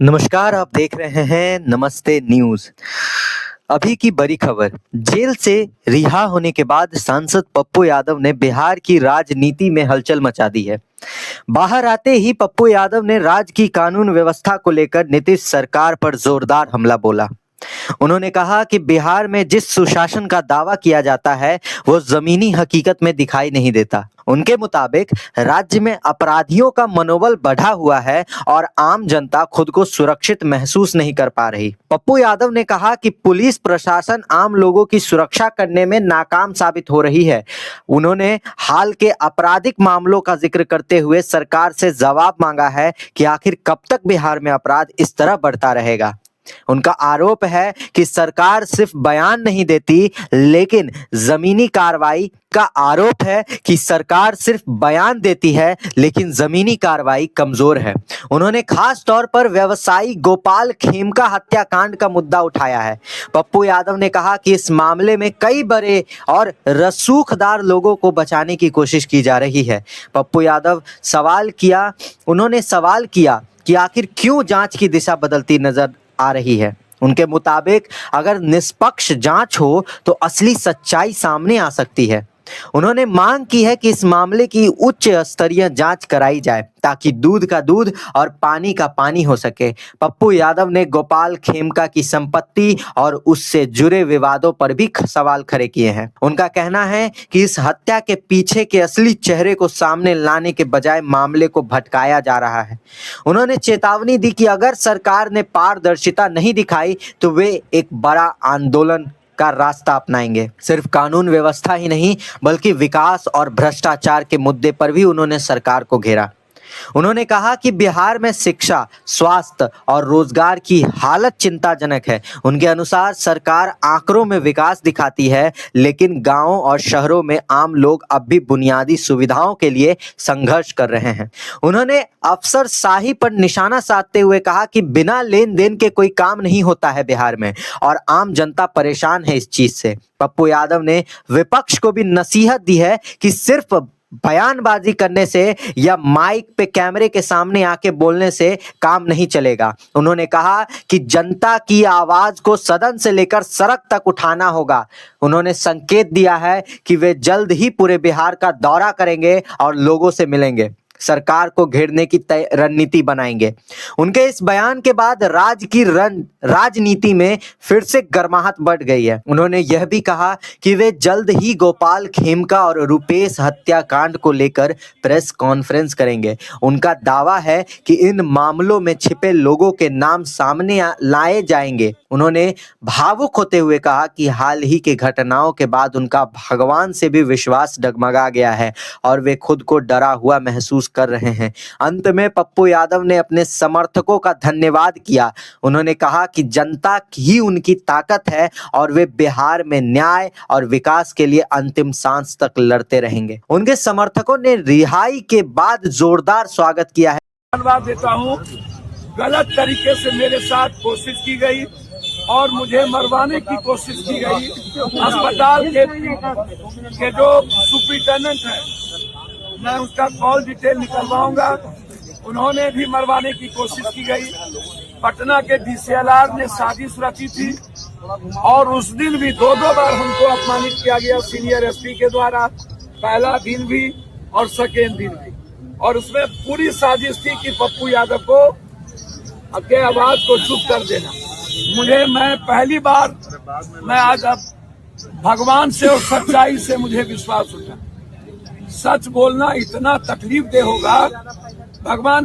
नमस्कार, आप देख रहे हैं नमस्ते न्यूज। अभी की बड़ी खबर, जेल से रिहा होने के बाद सांसद पप्पू यादव ने बिहार की राजनीति में हलचल मचा दी है। बाहर आते ही पप्पू यादव ने राज्य की कानून व्यवस्था को लेकर नीतीश सरकार पर जोरदार हमला बोला। उन्होंने कहा कि बिहार में जिस सुशासन का दावा किया जाता है वो जमीनी हकीकत में दिखाई नहीं देता। उनके मुताबिक राज्य में अपराधियों का मनोबल बढ़ा हुआ है और आम जनता खुद को सुरक्षित महसूस नहीं कर पा रही। पप्पू यादव ने कहा कि पुलिस प्रशासन आम लोगों की सुरक्षा करने में नाकाम साबित हो रही है। उन्होंने हाल के आपराधिक मामलों का जिक्र करते हुए सरकार से जवाब मांगा है कि आखिर कब तक बिहार में अपराध इस तरह बढ़ता रहेगा। उनका आरोप है कि सरकार सिर्फ बयान नहीं देती, लेकिन जमीनी कार्रवाई का आरोप है कि सरकार सिर्फ बयान देती है लेकिन जमीनी कार्रवाई कमजोर है। उन्होंने खास तौर पर व्यवसायी गोपाल खेमका हत्याकांड का मुद्दा उठाया है। पप्पू यादव ने कहा कि इस मामले में कई बड़े और रसूखदार लोगों को बचाने की कोशिश की जा रही है। पप्पू यादव उन्होंने सवाल किया कि आखिर क्यों जांच की दिशा बदलती नजर आ रही है। उनके मुताबिक अगर निष्पक्ष जांच हो तो असली सच्चाई सामने आ सकती है। उन्होंने मांग की है कि इस मामले की उच्च स्तरीय जांच कराई जाए ताकि दूध का दूध और पानी का पानी हो सके। पप्पू यादव ने गोपाल खेमका की संपत्ति और उससे जुड़े विवादों पर भी सवाल खड़े किए हैं। उनका कहना है कि इस हत्या के पीछे के असली चेहरे को सामने लाने के बजाय मामले को भटकाया जा रहा है। उन्होंने चेतावनी दी कि अगर सरकार ने पारदर्शिता नहीं दिखाई तो वे एक बड़ा आंदोलन का रास्ता अपनाएंगे। सिर्फ कानून व्यवस्था ही नहीं बल्कि विकास और भ्रष्टाचार के मुद्दे पर भी उन्होंने सरकार को घेरा। उन्होंने कहा कि बिहार में शिक्षा, स्वास्थ्य और रोजगार की हालत चिंताजनक है। उनके अनुसार सरकार आंकड़ों में विकास दिखाती है, लेकिन गांवों और शहरों में आम लोग अब भी बुनियादी सुविधाओं के लिए संघर्ष कर रहे हैं। उन्होंने अफसरशाही पर निशाना साधते हुए कहा कि बिना लेन देन के कोई काम नहीं होता है बिहार में और आम जनता परेशान है इस चीज से। पप्पू यादव ने विपक्ष को भी नसीहत दी है कि सिर्फ बयानबाजी करने से या माइक पे कैमरे के सामने आके बोलने से काम नहीं चलेगा। उन्होंने कहा कि जनता की आवाज को सदन से लेकर सड़क तक उठाना होगा। उन्होंने संकेत दिया है कि वे जल्द ही पूरे बिहार का दौरा करेंगे और लोगों से मिलेंगे, सरकार को घेरने की रणनीति बनाएंगे। उनके इस बयान के बाद राज्य की राजनीति में फिर से गर्माहट बढ़ गई है। उन्होंने यह भी कहा कि वे जल्द ही गोपाल खेमका और रुपेश हत्याकांड को लेकर प्रेस कॉन्फ्रेंस करेंगे। उनका दावा है कि इन मामलों में छिपे लोगों के नाम सामने लाए जाएंगे। उन्होंने भावुक होते हुए कहा कि हाल ही के घटनाओं के बाद उनका भगवान से भी विश्वास डगमगा गया है और वे खुद को डरा हुआ महसूस कर रहे हैं। अंत में पप्पू यादव ने अपने समर्थकों का धन्यवाद किया। उन्होंने कहा कि जनता ही उनकी ताकत है और वे बिहार में न्याय और विकास के लिए अंतिम सांस तक लड़ते रहेंगे। उनके समर्थकों ने रिहाई के बाद जोरदार स्वागत किया है। धन्यवाद देता हूं। गलत तरीके से मेरे साथ कोशिश की गई और मुझे मरवाने की कोशिश की गई। अस्पताल के जो सुपरिटेंडेंट है, मैं उसका कॉल डिटेल निकलवाऊंगा। उन्होंने भी मरवाने की कोशिश की गई। पटना के DCLR ने साजिश रची थी और उस दिन भी दो बार हमको अपमानित किया गया सीनियर SP के द्वारा, पहला दिन भी और सेकेंड दिन भी। और उसमें पूरी साजिश थी कि पप्पू यादव को के आवाज को चुप कर देना। मैं पहली बार आज अब भगवान से और सच्चाई से मुझे विश्वास उठा। सच बोलना इतना तकलीफ दे होगा, भगवान